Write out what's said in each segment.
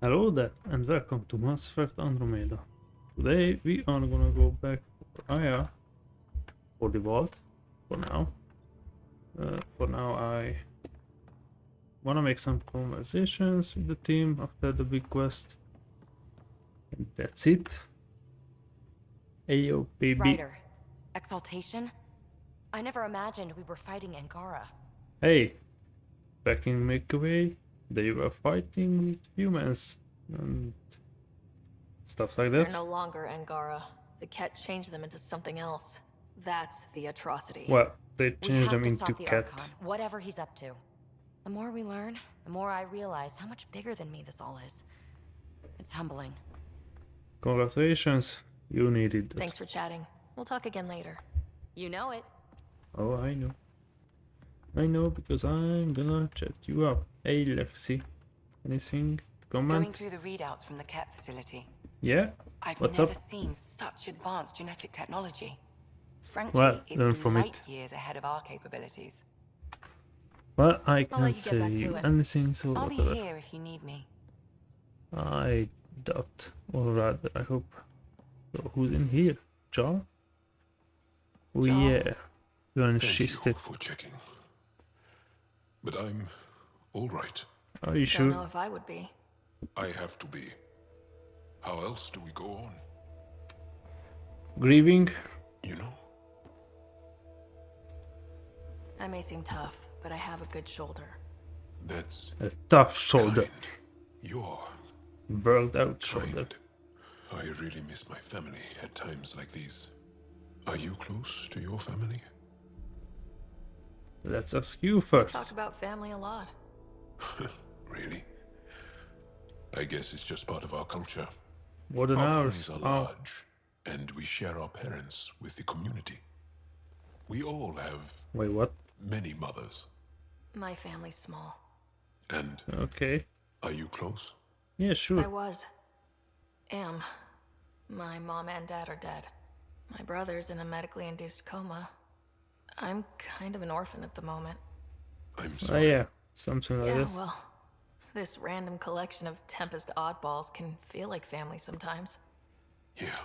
Hello there and welcome to Mass Effect Andromeda. Today we are gonna go back for Aya for the vault for now. I wanna make some conversations with the team after the big quest. And that's it. Ayo baby. Ryder, Exaltation? I never imagined we were fighting Angara. Hey, back in Makeway they were fighting with humans and stuff like They're that. no longer Angara. The Ket changed them into something else. That's the atrocity. Well, they We changed have them to into stop the cat. Archon, whatever he's up to. The more we learn, the more I realize how much bigger than me this all is. It's humbling. Congratulations, you needed that. Thanks for chatting. We'll talk again later. You know it. Oh, I know. I know because I'm gonna chat you up. Hey, Lexi. Anything to Going comment? through the readouts from the Ket facility, Yeah? I've What's never up? seen such advanced genetic technology. Frankly, Well, learn it's from it. light years ahead of our capabilities. Well, I I'll can't let you get back say to it. anything, so I'll be whatever. here if you need me. I doubt, or rather, I hope. So, who's in here? John? Oh, John? yeah. You're Thank you insisted. for checking. But I'm all right. Are you Don't know sure? if I would be. I have to be. How else do we go on? Grieving? You know? I may seem tough, but I have a good shoulder. That's A tough shoulder. kind. You're World out shoulder. kind. I really miss my family at times like these. Are you close to your family? Let's ask you Talk first. about family a lot. Really? I guess it's just part of our culture. More than Our ours. families are Oh, large, and we share our parents with the community. We all have wait, what? many mothers. My family's small. And Okay. are you close? Yeah, I sure. was. Am. My mom and dad are dead. My brother's in a medically induced coma. I'm kind of an orphan at the moment. I'm Oh, sorry. yeah. Something like Yeah, this. well, this random collection of Tempest oddballs can feel like family sometimes. Yeah.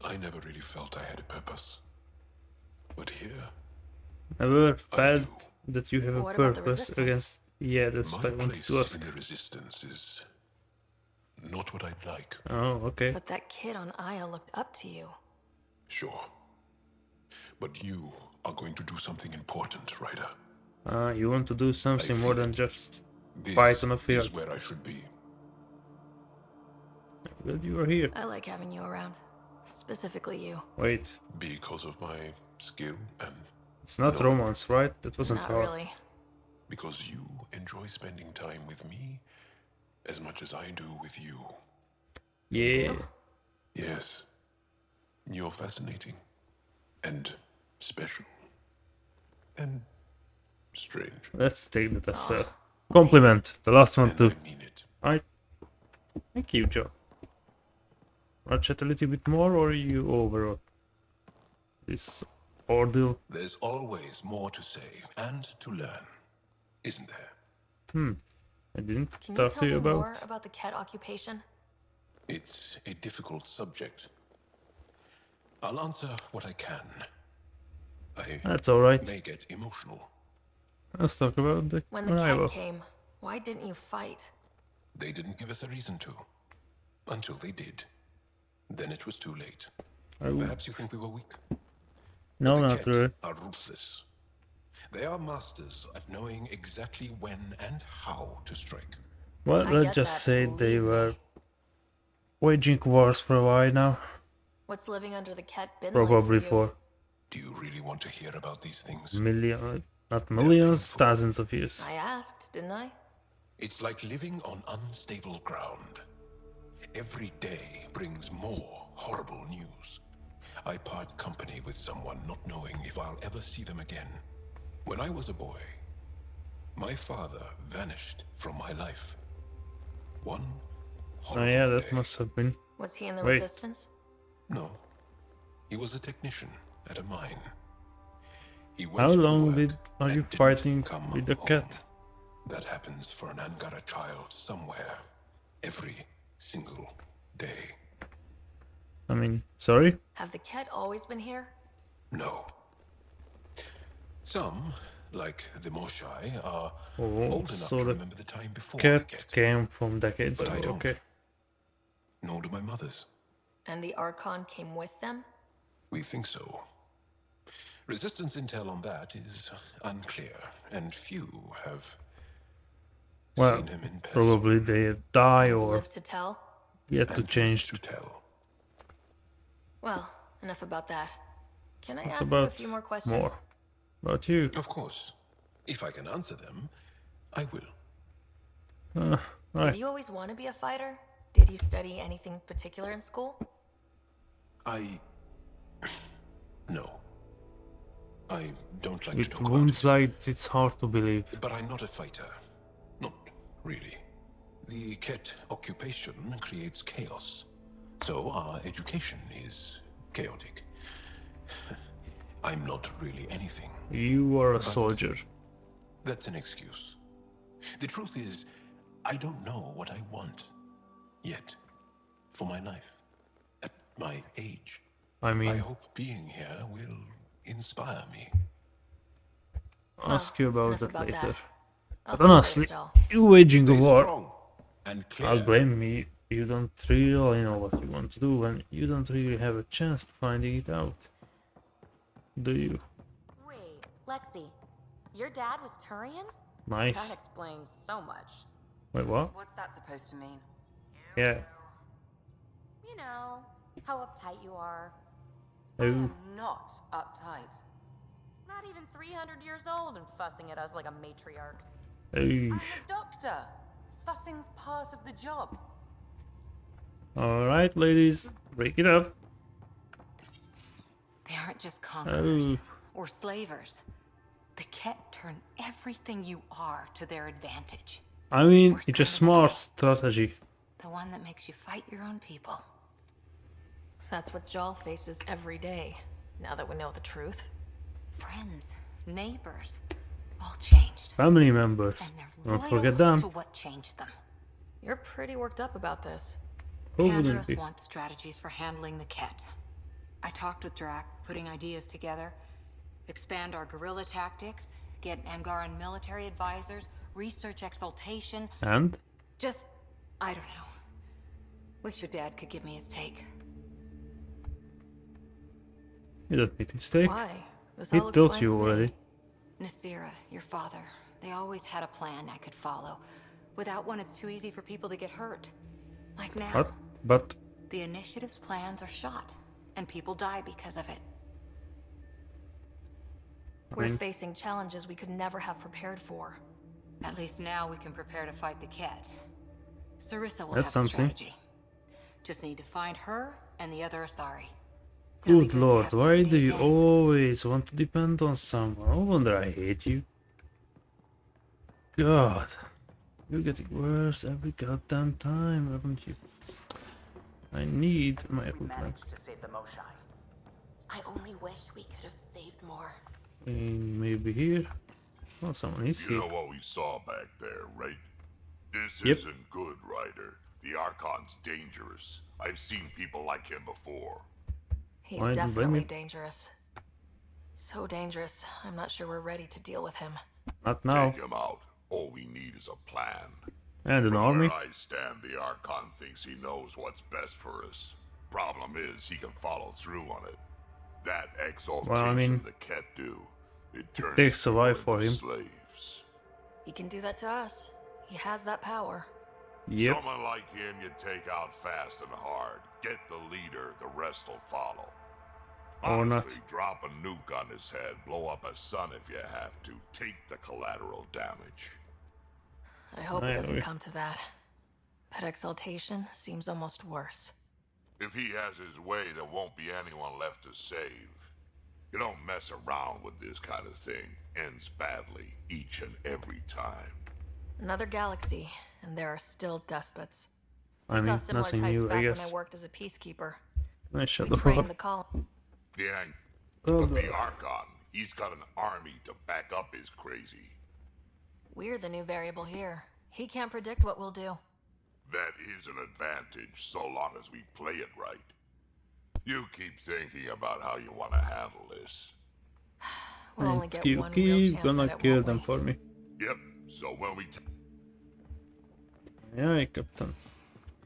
I never really felt I had a purpose. But here, Never I felt do. that you have a What about the purpose resistance? against. Yeah, that's what My I wanted place to ask. in the resistance is not what I'd like. Oh, okay. But that kid on Aya looked up to you. Sure. But you are going to do something important, Ryder. You want to do something more feel than it. just This fight on a is field. where I should be. Well, you are here. I like having you around. Specifically you. Wait, Because of my skill and it's not No. romance, right? That wasn't Not hard. really. because you enjoy spending time with me as much as I do with you. Yeah. do? Yes. You're fascinating. And special. And strange. Let's take that as a compliment. The last one And too. I mean it. Alright. Thank you, Joe. Wanna chat a little bit more, or are you over this ordeal? There's always more to say and to learn, isn't there? I didn't Can you talk tell to me you more about. about the Ket occupation? It's a difficult subject. I'll answer what I can. I That's alright. may get emotional. Let's talk about the When the arrival. Ket came, why didn't you fight? They didn't give us a reason to. Until they did. Then it was too late. Oh, Perhaps you think we were weak. no, The not Ket really. are ruthless. They are masters at knowing exactly when and how to strike. Well, I let's get just that, say they believe were me. waging wars for a while now. What's living under the Ket been Probably like for you? for Do you really want to hear about these things? not millions, painful. thousands of years. I asked, didn't I? It's like living on unstable ground. Every day brings more horrible news. I part company with someone not knowing if I'll ever see them again. When I was a boy, my father vanished from my life. One Oh horrible yeah, that day. must have been. Was he in the Wait. resistance? No, he was a technician at a mine. He went How to long work are and you didn't fighting come with the home. cat? That happens for an Angara child somewhere. Every single day. I mean, sorry? Have the Ket always been here? No. Some, like the Moshai, are Oh, old enough so to the remember the time before the cat Ket. came from decades But I ago, don't. okay. Nor do my mothers. And the Archon came with them? We think so. Resistance intel on that is unclear, and few have Well, seen him in person. probably they die And or live to tell? yet to And change. to tell. Well, enough about that. Can I What ask you a about few more questions? more? About you? Of course. If I can answer them, I will. Right. Did you always want to be a fighter? Did you study anything particular in school? No. I don't like to With talk about wounds it. like it's hard to believe. But I'm not a fighter. Not really. The Ket occupation creates chaos. So our education is chaotic. I'm not really anything. You are a soldier. That's an excuse. The truth is, I don't know what I want. Yet. For my life. At my age. I I mean, hope being here will inspire me. I'll ask you about enough that about later. that. I'll But see you honestly, later, Joel. you waging a Stay war, strong and clear. I'll blame me. You don't really know what you want to do, and you don't really have a chance to finding it out. Do you? Wait, Lexi, your dad was Turian? That Nice. explains so much. Wait, what? What's that supposed to mean? Yeah. You know, how uptight you are. I Oh, am not uptight. Not even 300 years old and fussing at us like a matriarch. I'm oh. a doctor. Fussing's part of the job. Alright, ladies, break it up. They aren't just conquerors Oh. or slavers. The Ket turn everything you are to their advantage. I mean, Worst it's a kind of smart enemy. strategy. The one that makes you fight your own people. That's what Joel faces every day, now that we know the truth. Friends, neighbors, all changed. Family members. And they're Don't loyal forget them. to what changed them. You're pretty worked up about this. Who wouldn't Pandros be? wants strategies for handling the Ket. I talked with Drac, putting ideas together. Expand our guerrilla tactics, get Angaran military advisors, research exaltation. And? Just, I don't know. Wish your dad could give me his take. You don't need his take. Why? This He all looks told fine you to me. already. Nasira, your father, they always had a plan I could follow. Without one, it's too easy for people to get hurt. Like now. What? But The initiative's plans are shot, and people die because of it. We're mean- facing challenges we could never have prepared for. At least now we can prepare to fight the Ket. Sarissa will That's have a something. strategy. Just need to find her and the other Asari. It'll be good good to lord, have why somebody do you again. always want to depend on someone? No wonder I hate you. God. You're getting worse every goddamn time, haven't you? I need my We equipment. managed to save the Moshai. I only wish we could have saved more. Maybe here? Oh, someone is You here. know what we saw back there, right? This Yep. isn't good, Ryder. The Archon's dangerous. I've seen people like him before. He's Why do you blame definitely me? dangerous. So dangerous, I'm not sure we're ready to deal with him. Not now. Take him out. All we need is a plan. And an From army? where I stand, the Archon thinks he knows what's best for us. Problem is, he can follow through on it. That exaltation mean, the Ket do, it turns takes a while people for into him. slaves. He can do that to us. He has that power. Yep. Someone like him you take out fast and hard. Get the leader, the rest will follow. Or not. Honestly, drop a nuke on his head, blow up a sun if you have to. Take the collateral damage. I hope I it doesn't agree. come to that. But exaltation seems almost worse. If he has his way, there won't be anyone left to save. You don't mess around with this kind of thing. Ends badly, each and every time. Another galaxy, and there are still despots. I I mean, saw similar nothing types new, I back when guess. I worked as a peacekeeper. I shut We the fuck trained up. the colony. Yeah, Oh, but the no. Archon, he's got an army to back up his crazy. We're the new variable here. He can't predict what we'll do. That is an advantage so long as we play it right. You keep thinking about how you want to handle this. We'll only And get you one real keep chance gonna at it, kill won't them we? for me. Yep, so when we Yeah, Captain.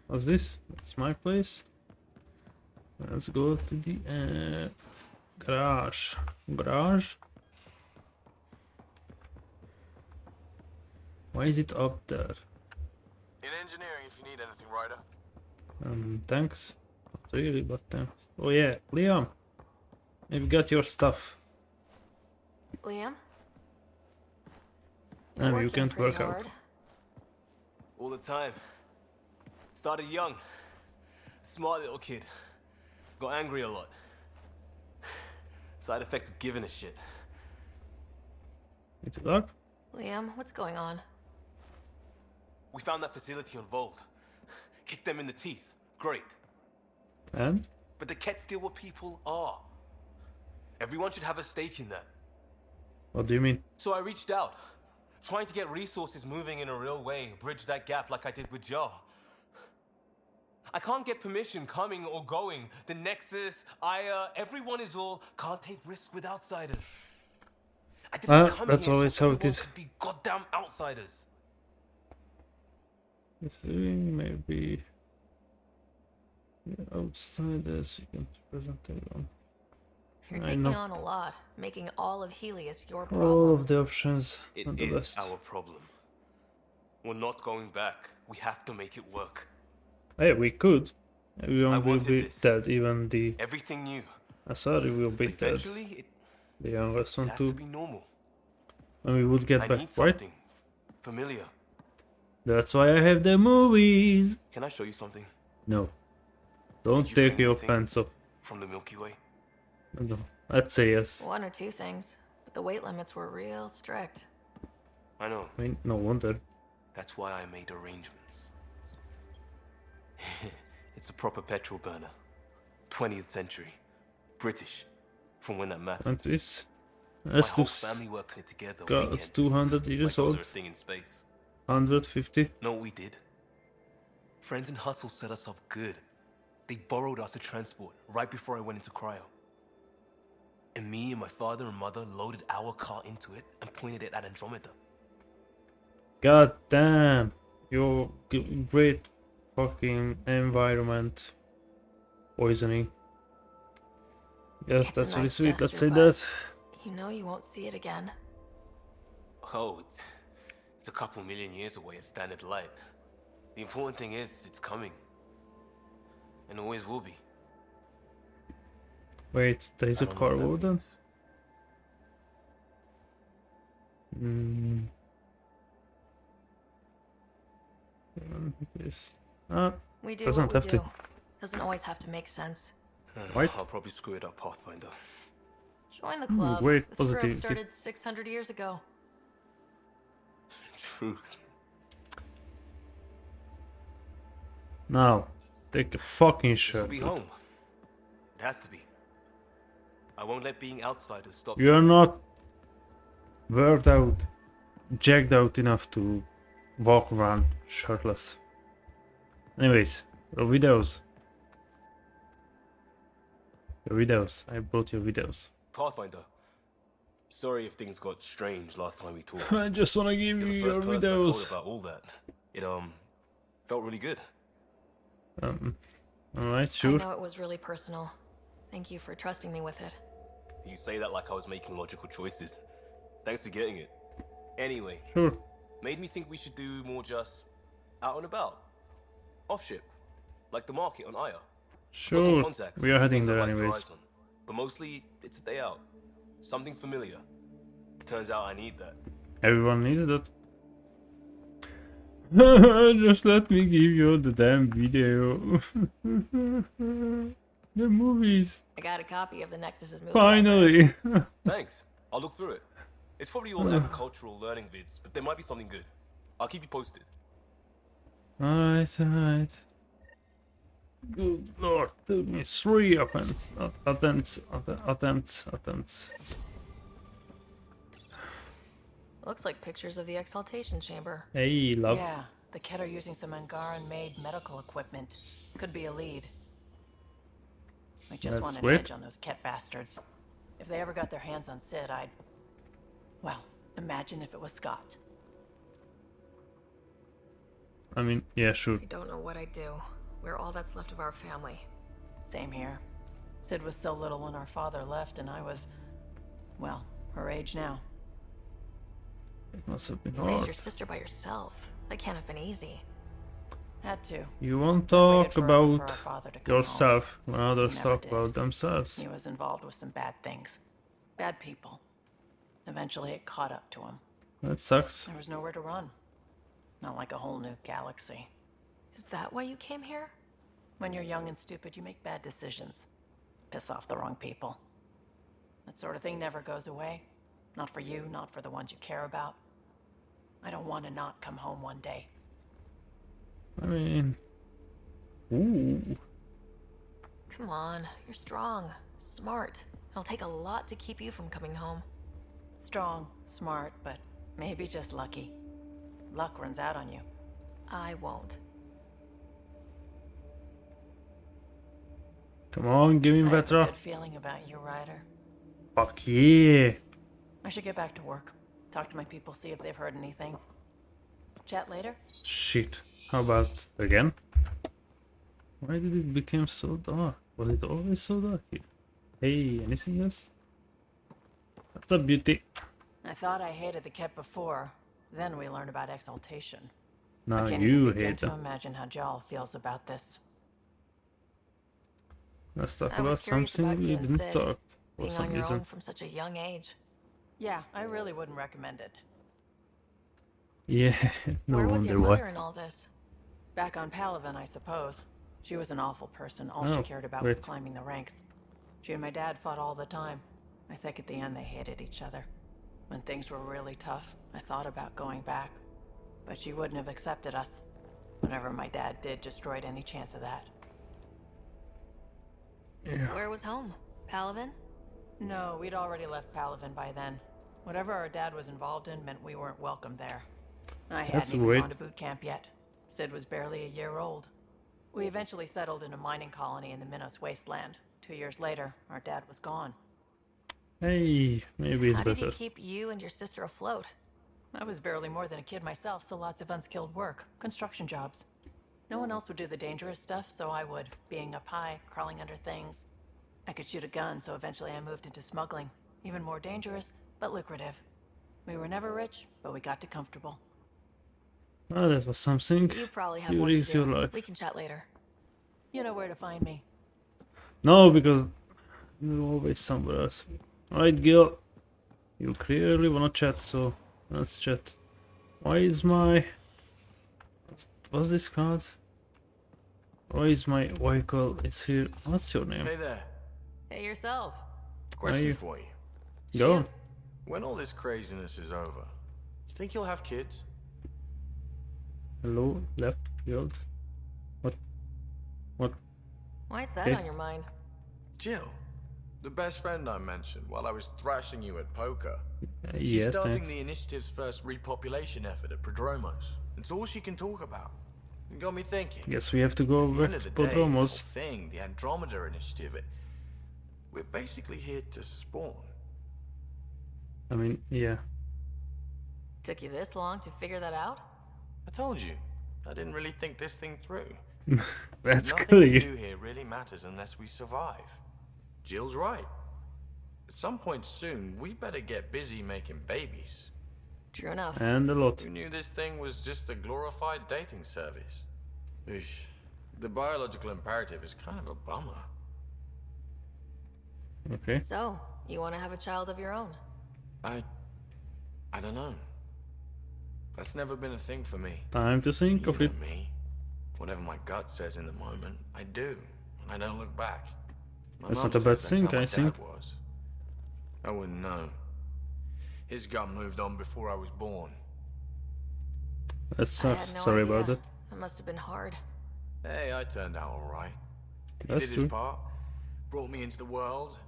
What's this? That's my place. Let's go to the garage. Garage? Why is it up there? In engineering, if you need anything, Ryder. Thanks. Not really, but thanks. Oh yeah, Liam. Maybe got your stuff. Liam? And you working can't pretty work out. hard. All the time. Started young. Smart little kid. Got angry a lot. Side effect of giving a shit. It's a dog? Liam, what's going on? We found that facility on Vold. Kicked them in the teeth. Great. And? But the Ket's still what people are. Everyone should have a stake in that. What do you mean? So I reached out. Trying to get resources moving in a real way. Bridge that gap like I did with Jar. I can't get permission coming or going. The Nexus, Aya, everyone is all can't take risks with outsiders. I didn't come that's here always so how it everyone is. could be goddamn outsiders. It's doing maybe outsiders. You can present everyone. You're I taking know. on a lot, making all of Helios your All problem. of the options It are the is best. our problem. We're not going back. We have to make it work. Hey, we could. Everyone will wanted be this. dead. Even the Everything new. Asari will be But dead. eventually, it The youngest one has to too. be normal. And we would get I back, need right? something familiar. That's why I have the movies. Can I show you something No. Don't Did you take bring your anything? pants off. from the Milky Way? No. I'd say yes. One or two things, but the weight limits were real strict. I know. I mean, no wonder. That's why I made arrangements. It's a proper petrol burner. 20th century. British. From when that mattered. And this. My This whole looks. family works in it together. God, weekends. it's 200 Like years those old. are a thing in space. 150. Know what we did? Friends in Hustle set us up good. They borrowed us a transport right before I went into cryo. And me and my father and mother loaded our car into it and pointed it at Andromeda. God damn. Your great fucking environment poisoning. Yes, It's a that's really nice sweet. Let's say gesture, that. You know you won't see it again. Oh, it's a couple million years away at standard light. The important thing is, it's coming. And always will be. Wait, there is I a don't know car what that warden? means. Yes. Ah, We do Doesn't what have we to. do. Doesn't always have to make sense. Right. I'll probably screw it up, Pathfinder. Join the club. great This group positivity. started 600 years ago. Truth. now, take a fucking This will shot. be dude. home. It has to be. I won't let being outsiders stop You're not worked out, jacked out enough to walk around shirtless. Anyways, your videos. Your videos. I brought your videos. Pathfinder. Sorry if things got strange last time we talked. I just wanna give You're you the your first person I told videos. about all that. It felt really good. Alright, I sure. know it was really personal. Thank you for trusting me with it. You say that like I was making logical choices. Thanks for getting it. Anyway, Sure. made me think we should do more just out and about. Off ship. Like the market on Aya. Got some Sure. contacts We and are some heading things I'd there like your anyways. eyes on. But mostly, it's a day out. Something familiar. Turns out I need that. Everyone needs that. Just let me give you the damn video. The movies. I got a copy of the Nexus's movie. Finally. Thanks. I'll look through it. It's probably all agricultural learning vids, but there might be something good. I'll keep you posted. Alright. Good lord, took me 3 attempts. Looks like pictures of the exaltation chamber. Hey, love. Yeah, The Ket are using some Angaran-made medical equipment. Could be a lead. I just Let's want an wait. edge on those Ket bastards. If they ever got their hands on Sid, I'd... Well, imagine if it was Scott. I mean, yeah, sure. I don't know what I'd do. We're all that's left of our family. Same here. Sid was so little when our father left, and I was... well, her age now. It must have been You raised hard. your sister by yourself. That can't have been easy. Had to. You won't I waited talk forever for our about father to come home. yourself when others never talk did. about themselves. He was involved with some bad things. Bad people. Eventually it caught up to him. That sucks. There was nowhere to run. Not like a whole new galaxy. Is that why you came here? When you're young and stupid, you make bad decisions. Piss off the wrong people. That sort of thing never goes away. Not for you, not for the ones you care about. I don't want to not come home one day. I mean... Ooh. Come on, you're strong, smart. It'll take a lot to keep you from coming home. Strong, smart, but maybe just lucky. Luck runs out on you. I won't. Come on, give me I have a Vetra. good feeling about you, Ryder. Fuck yeah. I should get back to work. Talk to my people, see if they've heard anything. Chat later? Shit. How about again? Why did it become so dark? Was it always so dark here? Hey, anything else? What's up, beauty? I thought I hated the Ket before. Then we learned about exaltation. Now I can't you even begin hate to them. imagine how Jal feels about this. Let's talk I was about curious something about we you and didn't Sid, talk for Being some on your reason. own from such a young age. Yeah, I really wouldn't recommend it. Yeah, no Where was wonder your why. mother in all this? Back on Palaven, I suppose. She was an awful person. All she Oh, cared about was wait. climbing the ranks. She and my dad fought all the time. I think at the end they hated each other. When things were really tough, I thought about going back. But she wouldn't have accepted us. Whatever my dad did destroyed any chance of that. Yeah. Where was home? Palaven? No, we'd already left Palaven by then. Whatever our dad was involved in meant we weren't welcome there. I That's hadn't even weird. gone to boot camp yet. Sid was barely a year old. We eventually settled in a mining colony in the Minos wasteland. 2 years later, our dad was gone. Hey, maybe it's How did better. he keep you and your sister afloat? I was barely more than a kid myself, so lots of unskilled work. Construction jobs. No one else would do the dangerous stuff, so I would. Being up high, crawling under things. I could shoot a gun, so eventually I moved into smuggling. Even more dangerous, but lucrative. We were never rich, but we got to comfortable. Ah, that was something. You probably have You work to risk your do. life. We can chat later. You know where to find me. No, because you're always somewhere else. Alright, Gil. You clearly wanna chat, so let's chat. Why is my... What's this card? Why is my vehicle is here? What's your name? Hey there. Hey yourself. Question you- for you. Go on. Shoot. When all this craziness is over, you think you'll have kids? Hello, left field. What? What? Why is that Okay. on your mind? Jill, the best friend I mentioned while I was thrashing you at poker. She's Yeah, starting thanks. the initiative's first repopulation effort at Prodromos. It's all she can talk about. It got me thinking. Guess we have to go At the back end of to the day, this whole Podromos. thing, the Andromeda initiative, we're basically here to spawn. I mean, yeah. Took you this long to figure that out? I told you, I didn't really think this thing through. That's Nothing clear. we do here really matters unless we survive. Jill's right. At some point soon, we better get busy making babies. True enough. And a lot. Who knew this thing was just a glorified dating service? Eesh. The biological imperative is kind of a bummer. Okay. So, you want to have a child of your own? I don't know. That's never been a thing for me. Time to think You of know it. me. Whatever my gut says in the moment, I do, and I don't look back. My That's mum not a bad says that's thing, how my I think. dad was. I wouldn't know. His gut moved on before I was born. That I sucks. had no Sorry idea. about that. That must have been hard. Hey, I turned out all right. He That's did true. his part, brought me into the world.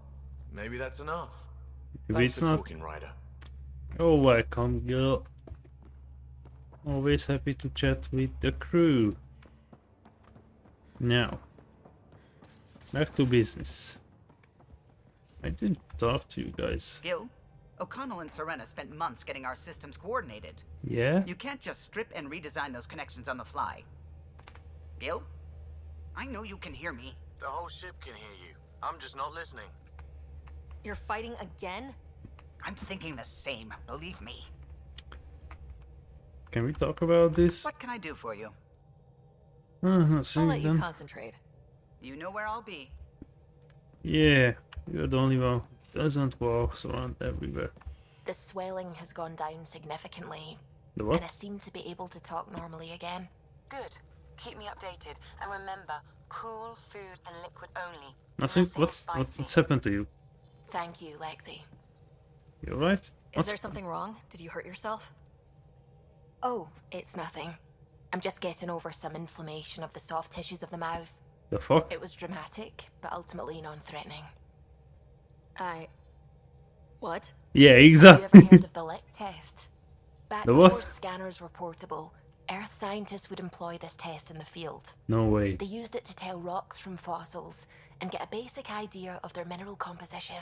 Maybe that's enough. If Thanks it's for not, talking, Ryder. you're welcome, girl. Always happy to chat with the crew. Now, back to business. I didn't talk to you guys. Gil, O'Connell and Serena spent months getting our systems coordinated. Yeah? You can't just strip and redesign those connections on the fly. Gil? I know you can hear me. The whole ship can hear you. I'm just not listening. You're fighting again? I'm thinking the same, believe me. Can we talk about this? What can I do for you? See I'll let you then. concentrate. You know where I'll be. Yeah, you're the only one who doesn't walk around everywhere. The swelling has gone down significantly, The and I what? seem to be able to talk normally again. Good. Keep me updated. And remember, cool food and liquid only. Nothing? Nothing What's spicy. happened to you? Thank you, Lexi. You alright? Is there something wrong? Did you hurt yourself? Oh, it's nothing. I'm just getting over some inflammation of the soft tissues of the mouth. The fuck? It was dramatic, but ultimately non-threatening. What? Yeah, Have you exactly. ever heard of the lick test? Back The before what? scanners were portable, Earth scientists would employ this test in the field. No way. They used it to tell rocks from fossils and get a basic idea of their mineral composition.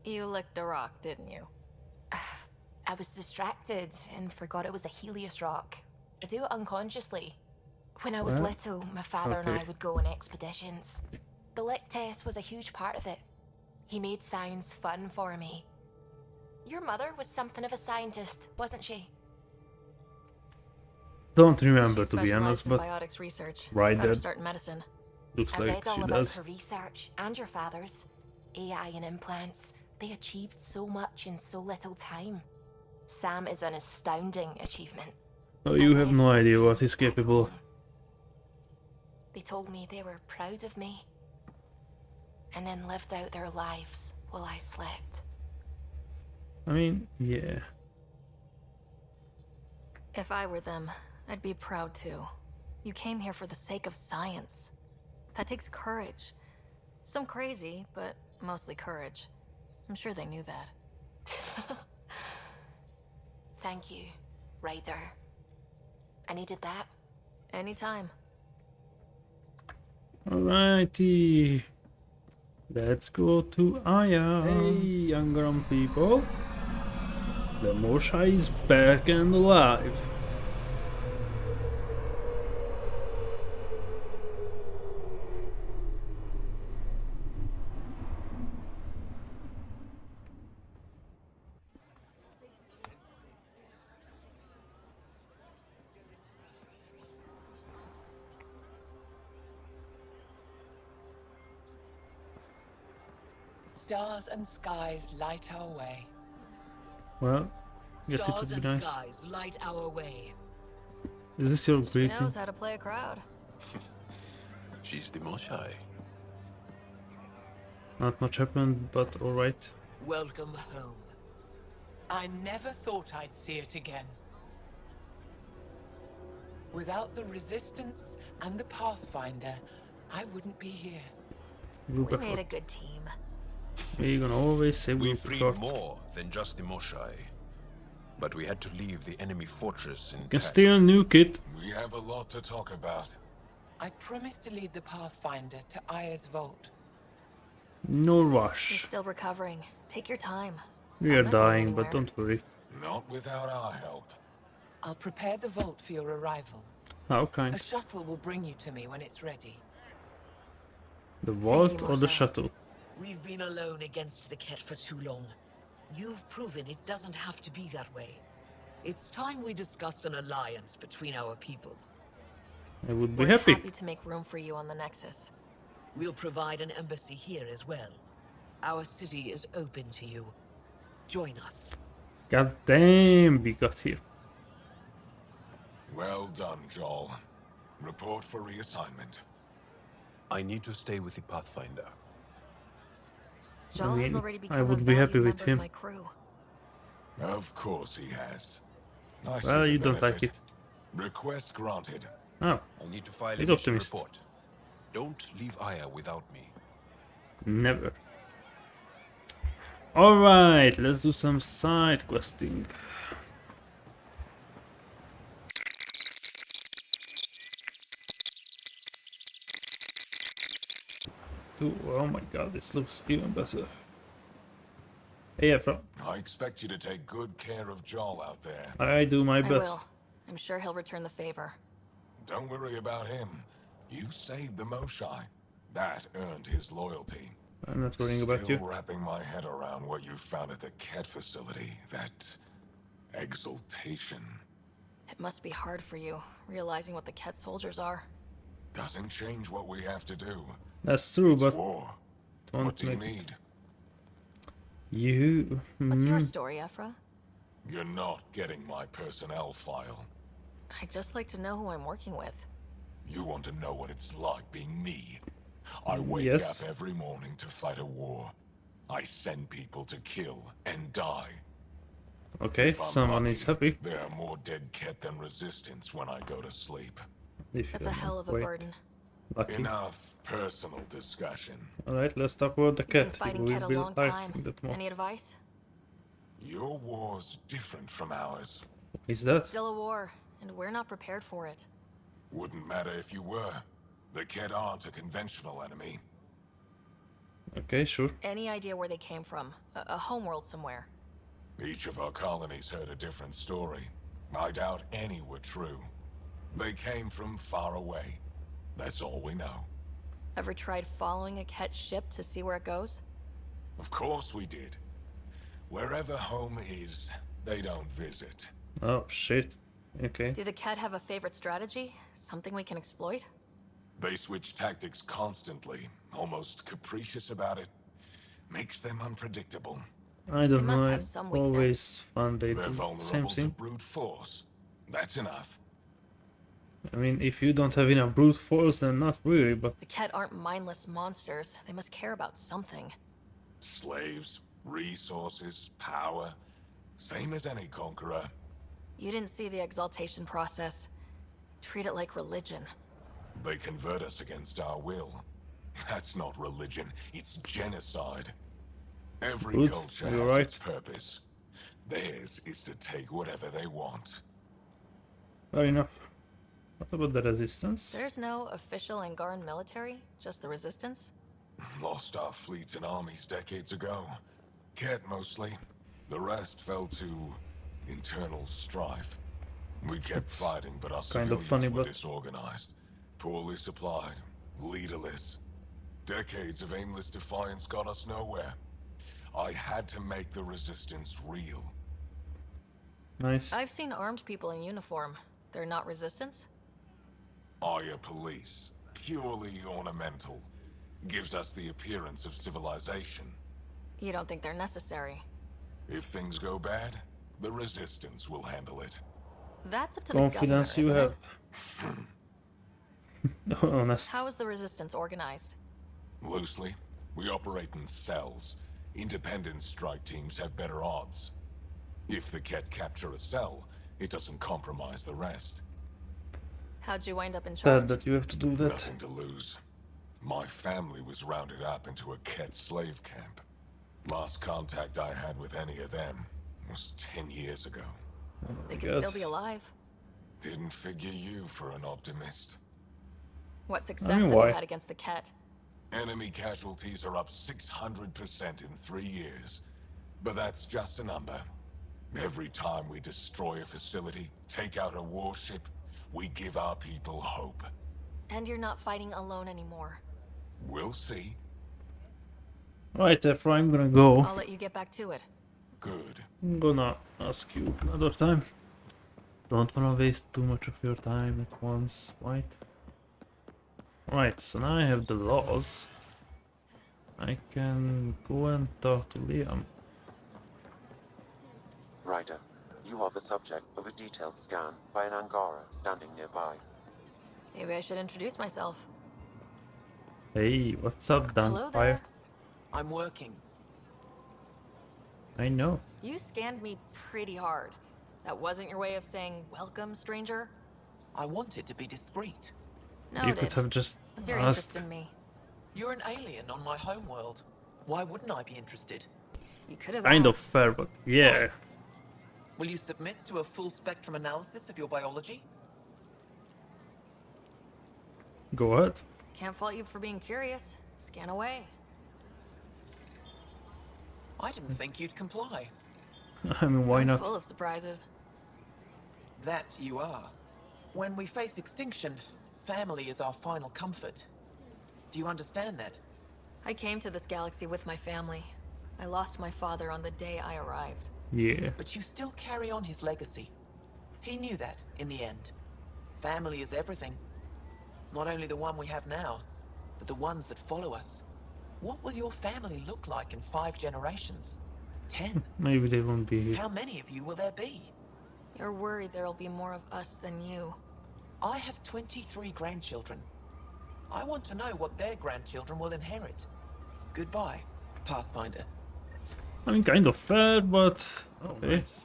You licked a rock, didn't you? I was distracted and forgot it was a Helios rock. I do it unconsciously. When I was What? little, my father and Okay. I would go on expeditions. The lick test was a huge part of it. He made science fun for me. Your mother was something of a scientist, wasn't she? Don't remember She to be honest, specialized in but biotics research. right Better there start in medicine. looks I like read all she about does. her research and your father's. AI and implants. They achieved so much in so little time. Sam is an astounding achievement. Oh, you I have no left idea him what he's back capable of. home. They told me they were proud of me. And then lived out their lives while I slept. I mean, yeah. If I were them, I'd be proud too. You came here for the sake of science. That takes courage. Some crazy, but mostly courage. I'm sure they knew that. Thank you, Ryder. I needed that. Anytime. Alrighty. Let's go to Aya. Hey, young grown people. The Mosha is back and alive. Stars and skies light our way. Well, guess it Stars would and be nice. skies light our way. Is this your She greeting? knows how to play a crowd. She's the Moshai. Not much happened, but alright. Welcome home. I never thought I'd see it again. Without the Resistance and the Pathfinder, I wouldn't be here. Group We made effort. a good team. We're gonna always say We group freed effort. more than just the Moshai. But we had to leave the enemy fortress Can intact. still nuke it. We have a lot to talk about. I promised to lead the Pathfinder to Aya's vault. No You're rush. still recovering. Take your time. We I'm are not going dying, but anywhere. don't worry. Not without our help. I'll prepare the vault for your arrival. How A kind? shuttle will bring you to me when it's ready. The vault or the Mosha. shuttle? We've been alone against the Ket for too long. You've proven it doesn't have to be that way. It's time we discussed an alliance between our people. I would be We're happy. happy to make room for you on the Nexus. We'll provide an embassy here as well. Our city is open to you. Join us. God damn, we got here. Well done, Joel. Report for reassignment. I need to stay with the Pathfinder. Joel has mean, already I become would a be happy valued with member him. of my crew. Of course he has. I see Well, the you don't like benefit. it. Request granted. Oh, I need to file a He's mission optimist. report. Don't leave Aya without me. never. Alright, let's do some side questing. too. Oh my god, this looks even better. Hey, Efra. I expect you to take good care of Joel out there. I do my I best. will. I'm sure he'll return the favor. Don't worry about him. You saved the Moshai. That earned his loyalty. I'm not worrying about Still you. wrapping my head around what you found at the Ket facility. That exaltation. It must be hard for you, realizing what the Ket soldiers are. Doesn't change what we have to do. That's true, It's but war. don't What do you make it. need? You. What's your story, Ephra? You're not getting my personnel file. I'd just like to know who I'm working with. You want to know what it's like being me. I wake Yes. up every morning to fight a war. I send people to kill and die. Okay, If I'm someone lucky, is happy. there are more dead Ket than resistance when I go to sleep. If That's you a don't hell of a wait. burden. Lucky. Enough personal discussion. Alright, let's talk about the You've been cat. fighting We Ket a will long like time. that more. Any advice? Your war's different from ours. Is that? It's still a war, and we're not prepared for it. Wouldn't matter if you were. The Ket aren't a conventional enemy. Okay, sure. Any idea where they came from? A homeworld somewhere. Each of our colonies heard a different story. I doubt any were true. They came from far away. That's all we know. Ever tried following a Ket ship to see where it goes? Of course we did. Wherever home is, they don't visit. Oh, shit. Okay. Do the Ket have a favorite strategy? Something we can exploit? They switch tactics constantly, almost capricious about it. Makes them unpredictable. I don't must know. have some Always weakness. fun they They're do the same vulnerable to thing. brute force. That's enough. I mean, if you don't have enough brute force, then not really, but The Ket aren't mindless monsters. They must care about something. Slaves, resources, power. Same as any conqueror. You didn't see the exaltation process. Treat it like religion. They convert us against our will. That's not religion, it's genocide. Every Good, culture you're has right. its purpose. Theirs is to take whatever they want. fair enough. What about the resistance? There's no official Angaran military, just the resistance? Lost our fleets and armies decades ago. Ket mostly. The rest fell to internal strife. We kept It's fighting, but our kind of civilians funny, were but- disorganized, poorly supplied, leaderless. Decades of aimless defiance got us nowhere. I had to make the resistance real. Nice. I've seen armed people in uniform. They're not resistance? Aya police, purely ornamental, gives us the appearance of civilization. You don't think they're necessary? If things go bad, the resistance will handle it. That's up to the governor, Confidence you isn't have. it? Honest. How is the resistance organized? Loosely, we operate in cells. Independent strike teams have better odds. If the Ket capture a cell, it doesn't compromise the rest. How'd you wind up in Sad charge? that you have to do that. Nothing to lose. My family was rounded up into a Ket slave camp. Last contact I had with any of them was 10 years ago. They could still be alive. Didn't figure you for an optimist. What success mean, have why? you had against the Ket? Enemy casualties are up 600% in 3 years. But that's just a number. Every time we destroy a facility, take out a warship, we give our people hope. And you're not fighting alone anymore. We'll see. Right, Efra, I'm gonna go. I'll let you get back to it. Good. I'm gonna ask you another time. Don't wanna waste too much of your time at once, right? Right, so now I have the laws. I can go and talk to Liam. Ryder, you are the subject of a detailed scan by an Angara standing nearby. Maybe I should introduce myself. Hey, what's up, Hello Danfire? there. I'm working. I know. You scanned me pretty hard. That wasn't your way of saying welcome, stranger? I wanted to be discreet. You could have just What's your asked. interest in me? You're an alien on my homeworld. Why wouldn't I be interested? You could have Kind of asked. fair, but yeah. Will you submit to a full spectrum analysis of your biology? Go ahead. Can't fault you for being curious. Scan away. I didn't think you'd comply. I mean, why I'm not? full of surprises. That you are. When we face extinction, family is our final comfort. Do you understand that? I came to this galaxy with my family. I lost my father on the day I arrived. Yeah. But you still carry on his legacy. He knew that, in the end. Family is everything. Not only the one we have now, but the ones that follow us. What will your family look like in 5 generations? 10? Maybe they won't be here. How many of you will there be? You're worried there'll be more of us than you. I have 23 grandchildren. I want to know what their grandchildren will inherit. Goodbye, Pathfinder. I mean, kind of fair, but okay. nice.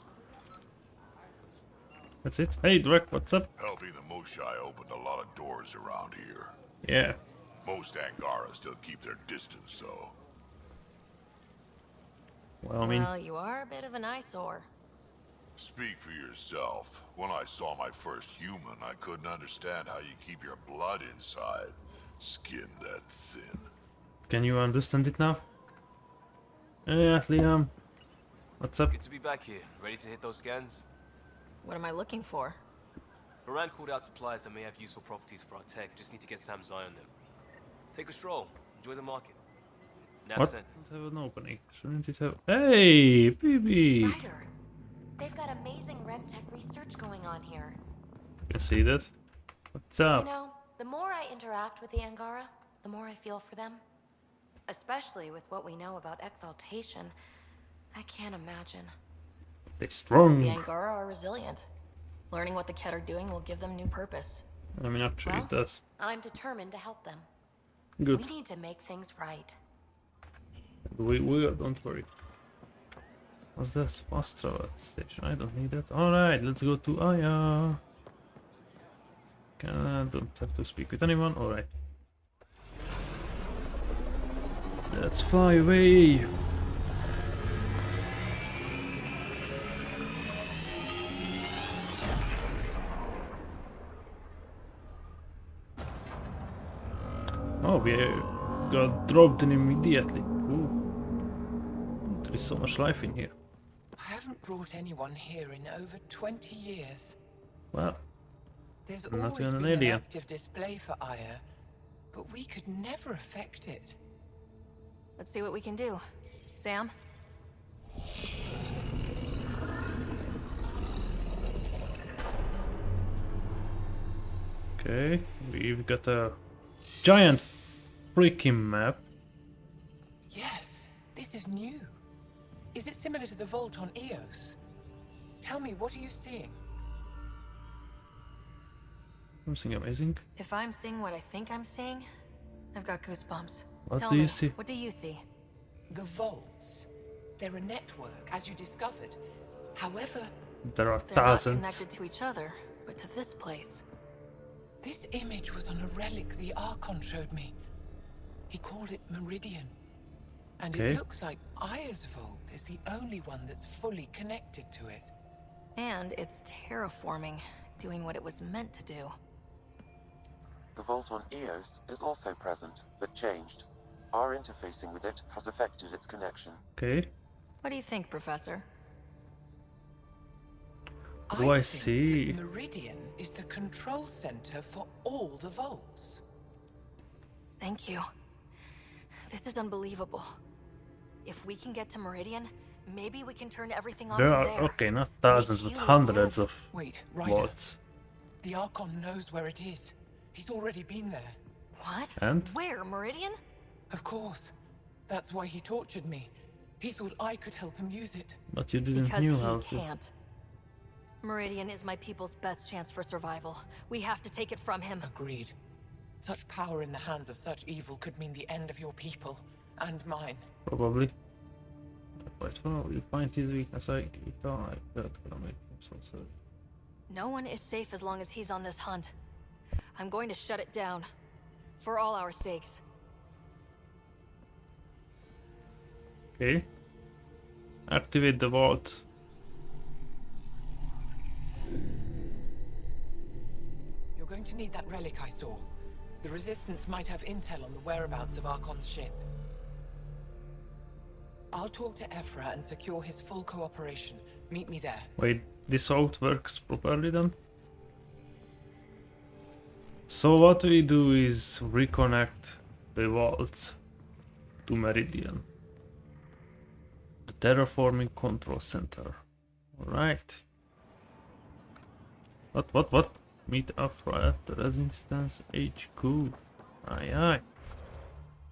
That's it. Hey, Drek, what's up? Helping the Moshai opened a lot of doors around here. Yeah. Most Angara still keep their distance, though. Well, I mean, Well, you are a bit of an eyesore. Speak for yourself. When I saw my first human, I couldn't understand how you keep your blood inside. Skin that thin. can you understand it now? Yeah, Liam. What's up? Good to be back here. Ready to hit those scans? What am I looking for? Moran called out supplies that may have useful properties for our tech. Just need to get Sam's eye on them. Take a stroll. Enjoy the market. Nav What? sent. Doesn't have an opening. Shouldn't it have? Hey, baby! Ryder, they've got amazing RemTech research going on here. You see that? What's You up? know, the more I interact with the Angara, the more I feel for them. Especially with what we know about exaltation. I can't imagine. They're strong. The Angara are resilient. Learning what the Ket are doing will give them new purpose. I mean, actually, Well, it does. I'm determined to help them. Good. We need to make things right. We don't worry. What's this? Fast travel station. I don't need that. Alright, let's go to Aya. Don't have to speak with anyone. Alright. Let's fly away. Oh, we got dropped in immediately. Ooh. There is so much life in here. I haven't brought anyone here in over 20 years. Well, There's not always even an been an alien. active display for Aya, but we could never affect it. Let's see what we can do. Sam? Okay, we've got a giant freaking map. Yes, this is new. Is it similar to the vault on Eos? Tell me, what are you seeing? Something amazing. If I'm seeing what I think I'm seeing, I've got goosebumps. What Tell do you me, see? what do you see? The vaults. They're a network, as you discovered. However, There are They're thousands. not connected to each other, but to this place. this image was on a relic the Archon showed me. He called it Meridian. And Okay. it looks like Aya's vault is the only one that's fully connected to it. And it's terraforming, doing what it was meant to do. The vault on Eos is also present, but changed. Our interfacing with it has affected its connection. Okay. What do you think, Professor? What do I think see? that Meridian is the control center for all the vaults. Thank you. This is unbelievable. If we can get to Meridian, maybe we can turn everything on There from are, there. okay, not thousands, but healers hundreds live. of Wait, Ryder. vaults. The Archon knows where it is. He's already been there. What? And? Where? Meridian? Of course. That's why he tortured me. He thought I could help him use it. But you didn't Because knew he how to. can't. Meridian is my people's best chance for survival. We have to take it from him. Agreed. Such power in the hands of such evil could mean the end of your people, and mine. Probably. But well, you find his weakness. I thought that gonna make him so sorry. No one is safe as long as he's on this hunt. I'm going to shut it down. For all our sakes. Okay. Activate the vault. You're going to need that relic I saw. The Resistance might have intel on the whereabouts of Archon's ship. I'll talk to Ephra and secure his full cooperation. Meet me there. Wait, this out works properly then? So what we do is reconnect the vaults to Meridian. The terraforming control center. Alright. What? Meet Afra at the Resistance HQ. Aye.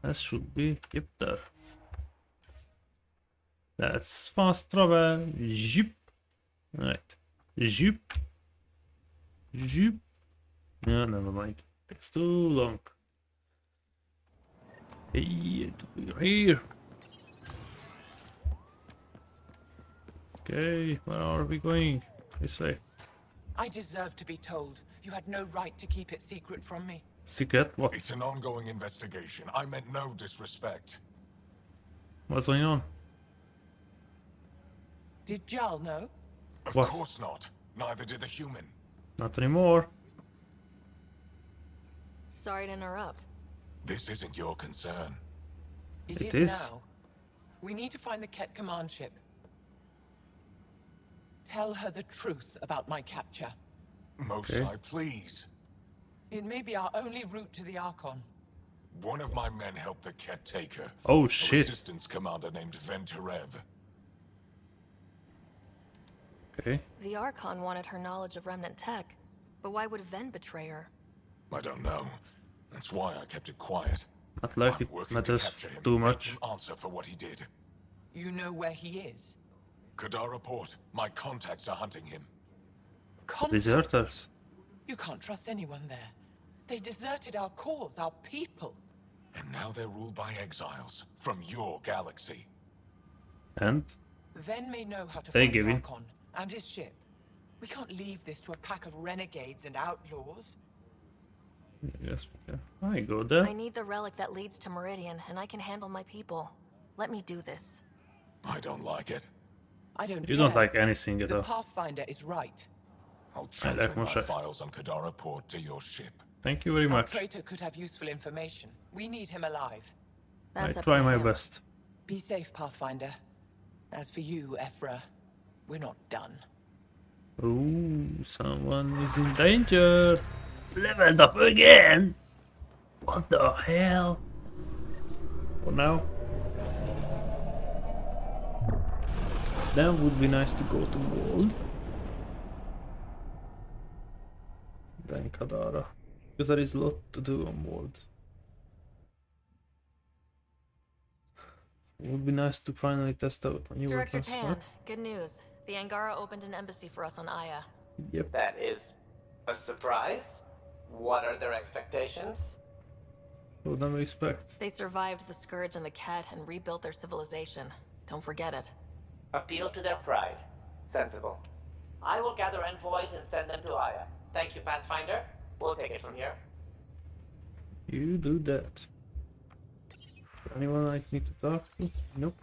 That should be yep there. That's fast travel. Zip. Right. Zip. Yeah, never mind. Takes too long. Hey, we're here. Okay, where are we going? This way. I deserve to be told. You had no right to keep it secret from me. Secret? What? It's an ongoing investigation. I meant no disrespect. What's going on? Did Jal know? Of What? course not. Neither did the human. Not anymore. Sorry to interrupt. This isn't your concern. It It is is. now. We need to find the Ket command ship. Tell her the truth about my capture. Mosai, please. It may be our only route to the Archon. One of my men helped the Ket take her. Oh A shit. resistance commander named Venturev. Okay. The Archon wanted her knowledge of remnant tech, but why would Ven betray her? I don't know. That's why I kept it quiet. Not like I'm it working to matters capture him, too make much. him answer for what he did. You know where he is? Kadara Port. My contacts are hunting him. Deserters. You can't trust anyone there. They deserted our cause, our people. And now they're ruled by exiles from your galaxy. And? Ven may know how to They find the give in. Archon and his ship. We can't leave this to a pack of renegades and outlaws. Yes, okay. I go there. I need the relic that leads to Meridian, and I can handle my people. Let me do this. I don't like it. I don't You care. don't like anything at The all. Pathfinder is right. I'll like transmit my Moshe. files on Kadara Port to your ship. Thank you very Our much. traitor could have useful information. We need him alive. I That's up try to my him. best. Be safe, Pathfinder. As for you, Ephra, we're not done. Oh, someone is in danger. Leveled up again. What the hell? For now. That would be nice to go to World. Then Kadara. Because there is a lot to do on World. It would be nice to finally test out my new Director weapons. Tan, What? good news. The Angara opened an embassy for us on Aya. Yep. That is a surprise. What are their expectations? What would I expect? They survived the Scourge and the Ket and rebuilt their civilization. Don't forget it. Appeal to their pride. Sensible. I will gather envoys and send them to Aya. Thank you, Pathfinder. We'll take it from here. You do that. Anyone I need to talk to? Nope.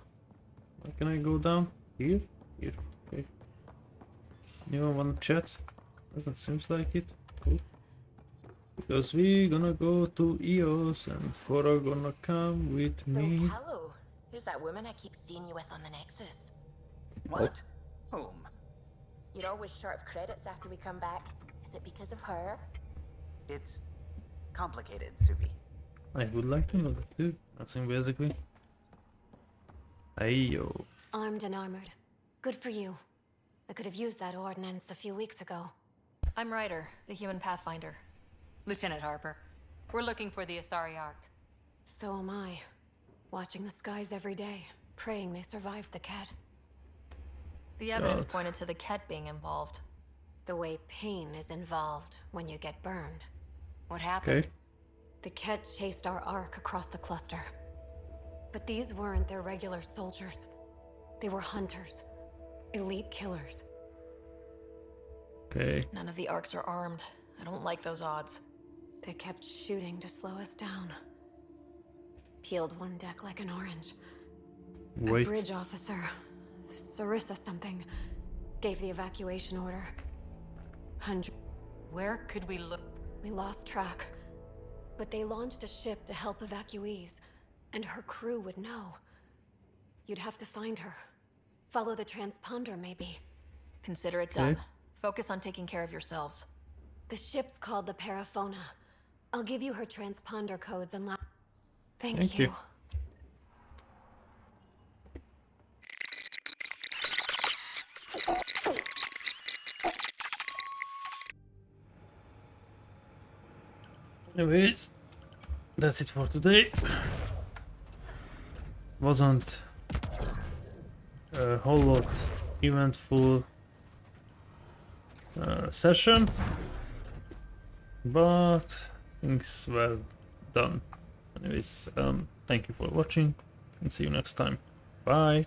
Where can I go down? Here? Here. Okay. Anyone wanna chat? Doesn't seem like it. Cool. Because we gonna go to EOS and Cora gonna come with So, me. hello. Who's that woman I keep seeing you with on the Nexus? What? Whom? You're always short of credits after we come back. Is it because of her? It's complicated, Subi. I would like to know that too. Nothing basically. Ayo. Armed and armored. Good for you. I could have used that ordnance a few weeks ago. I'm Ryder, the human pathfinder. Lieutenant Harper, we're looking for the Asari Ark. So am I. Watching the skies every day, praying they survived the Ket. The evidence God. pointed to the Ket being involved. The way pain is involved when you get burned. What happened? Okay. The Ket chased our Ark across the cluster. But these weren't their regular soldiers. They were hunters. Elite killers. Okay. None of the Arks are armed. I don't like those odds. They kept shooting to slow us down. Peeled one deck like an orange. Wait. A bridge officer, Sarissa something, gave the evacuation order. 100. Where could we look? We lost track. But they launched a ship to help evacuees, and her crew would know. You'd have to find her. Follow the transponder, maybe. Consider it done. Focus on taking care of yourselves. The ship's called the Paraphona. I'll give you her transponder codes and Thank you. Anyways, that's it for today. Wasn't a whole lot eventful session, but things were done. Anyways, thank you for watching and see you next time. Bye.